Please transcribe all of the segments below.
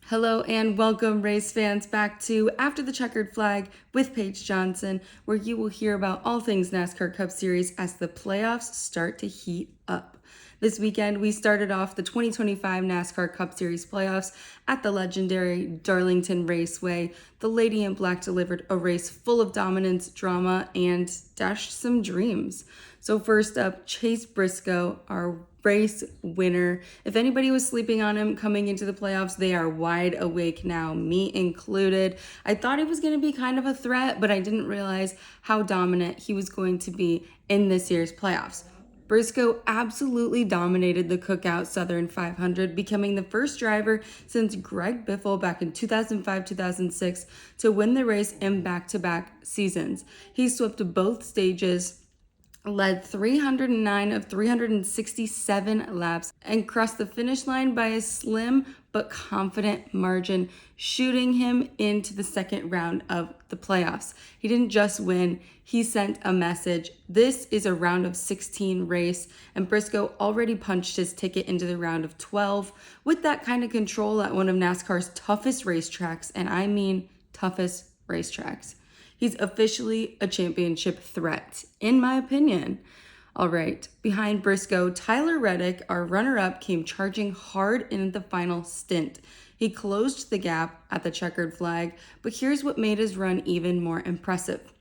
Hello and welcome, race fans, back to After the Checkered Flag with Paige Johnson, where you will hear about all things NASCAR Cup Series as the playoffs start to heat up. This weekend, we started off the 2025 NASCAR Cup Series playoffs at the legendary Darlington Raceway. The Lady in Black delivered a race full of dominance, drama, and dashed some dreams. So first up, Chase Briscoe, our race winner. If anybody was sleeping on him coming into the playoffs, they are wide awake now, me included. I thought he was going to be kind of a threat, but I didn't realize how dominant he was going to be in this year's playoffs. Briscoe absolutely dominated the Cookout Southern 500, becoming the first driver since Greg Biffle back in 2005-2006 to win the race in back-to-back seasons. He swept both stages, led 309 of 367 laps, and crossed the finish line by a slim but confident margin, shooting him into the second round of the playoffs. He didn't just win, he sent a message. This is a round of 16 race, and Briscoe already punched his ticket into the round of 12 with that kind of control at one of NASCAR's toughest racetracks, and I mean toughest racetracks. He's officially a championship threat, in my opinion. All right, behind Briscoe, Tyler Reddick, our runner-up, came charging hard in the final stint. He closed the gap at the checkered flag, but here's what made his run even more impressive.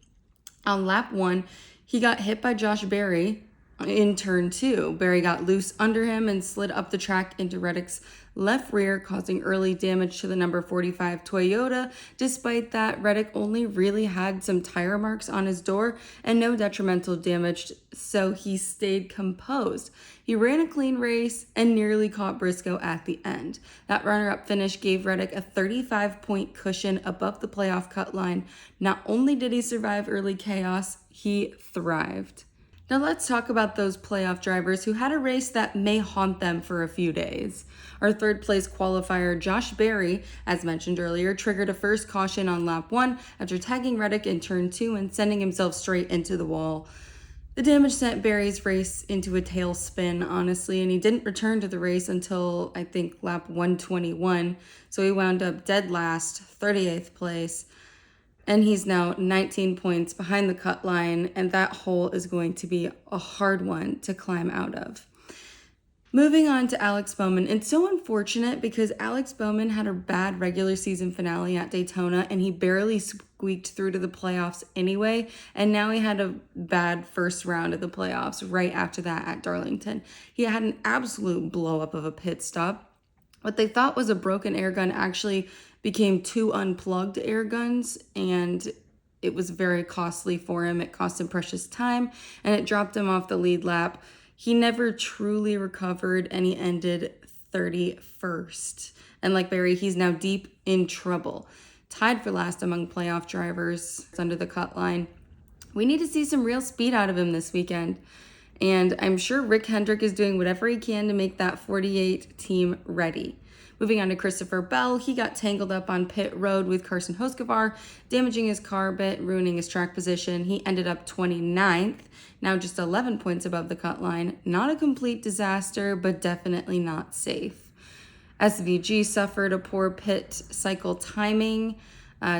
On lap 1, he got hit by Josh Berry in turn 2. Berry got loose under him and slid up the track into Reddick's left rear, causing early damage to the number 45 Toyota. Despite that, Reddick only really had some tire marks on his door and no detrimental damage, so he stayed composed. He ran a clean race and nearly caught Briscoe at the end. That runner-up finish gave Reddick a 35-point cushion above the playoff cut line. Not only did he survive early chaos, he thrived. Now let's talk about those playoff drivers who had a race that may haunt them for a few days. Our third place qualifier, Josh Berry, as mentioned earlier, triggered a first caution on lap 1 after tagging Reddick in turn 2 and sending himself straight into the wall. The damage sent Berry's race into a tailspin, honestly, and he didn't return to the race until, I think, lap 121, so he wound up dead last, 38th place. And he's now 19 points behind the cut line, and that hole is going to be a hard one to climb out of. Moving on to Alex Bowman. It's so unfortunate because Alex Bowman had a bad regular season finale at Daytona, and he barely squeaked through to the playoffs anyway, and now he had a bad first round of the playoffs right after that at Darlington. He had an absolute blow-up of a pit stop. What they thought was a broken air gun actually became 2 unplugged air guns, and it was very costly for him. It cost him precious time, and it dropped him off the lead lap. He never truly recovered, and he ended 31st. And like Berry, he's now deep in trouble. Tied for last among playoff drivers under the cut line. We need to see some real speed out of him this weekend. And I'm sure Rick Hendrick is doing whatever he can to make that 48 team ready. Moving on to Christopher Bell, he got tangled up on pit road with Carson Hocevar, damaging his car a bit, ruining his track position. He ended up 29th, now just 11 points above the cut line. Not a complete disaster, but definitely not safe. SVG suffered a poor pit cycle timing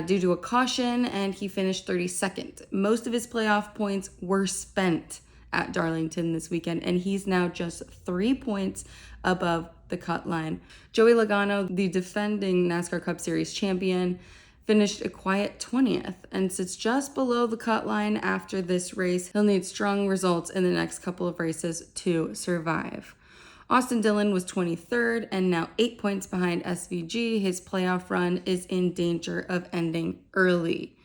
due to a caution, and he finished 32nd. Most of his playoff points were spent at Darlington this weekend, and he's now just 3 points above the cut line. Joey Logano, the defending NASCAR Cup Series champion, finished a quiet 20th and sits just below the cut line after this race. He'll need strong results in the next couple of races to survive. Austin Dillon was 23rd and now 8 points behind SVG. His playoff run is in danger of ending early.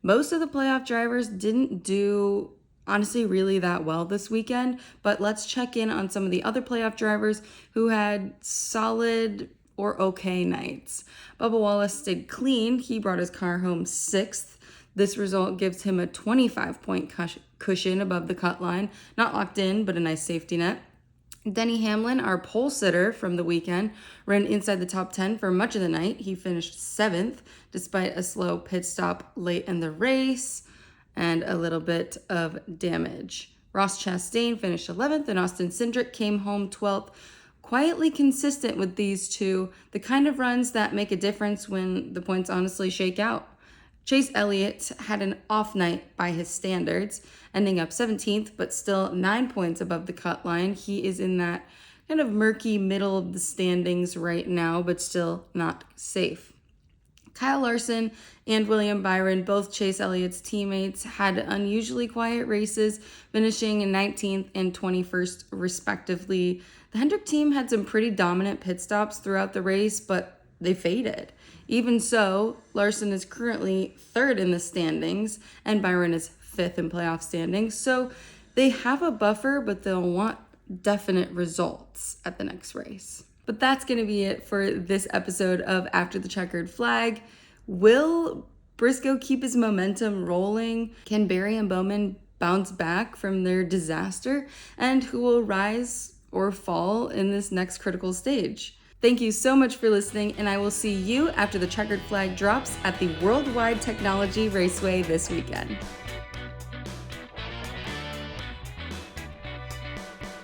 Most of the playoff drivers didn't do honestly really that well this weekend, but let's check in on some of the other playoff drivers who had solid or okay nights. Bubba Wallace stayed clean. He brought his car home 6th. This result gives him a 25-point cushion above the cut line. Not locked in, but a nice safety net. Denny Hamlin, our pole sitter from the weekend, ran inside the top 10 for much of the night. He finished 7th despite a slow pit stop late in the race and a little bit of damage. Ross Chastain finished 11th, and Austin Cindric came home 12th. quietly consistent with these two, the kind of runs that make a difference when the points honestly shake out. Chase Elliott had an off night by his standards, ending up 17th, but still 9 points above the cut line. He is in that kind of murky middle of the standings right now, but still not safe. Kyle Larson and William Byron, both Chase Elliott's teammates, had unusually quiet races, finishing in 19th and 21st respectively. The Hendrick team had some pretty dominant pit stops throughout the race, but they faded. Even so, Larson is currently 3rd in the standings, and Byron is 5th in playoff standings. So they have a buffer, but they'll want definite results at the next race. But that's going to be it for this episode of After the Checkered Flag. Will Briscoe keep his momentum rolling? Can Barry and Bowman bounce back from their disaster? And who will rise or fall in this next critical stage? Thank you so much for listening, and I will see you after the checkered flag drops at the Worldwide Technology Raceway this weekend.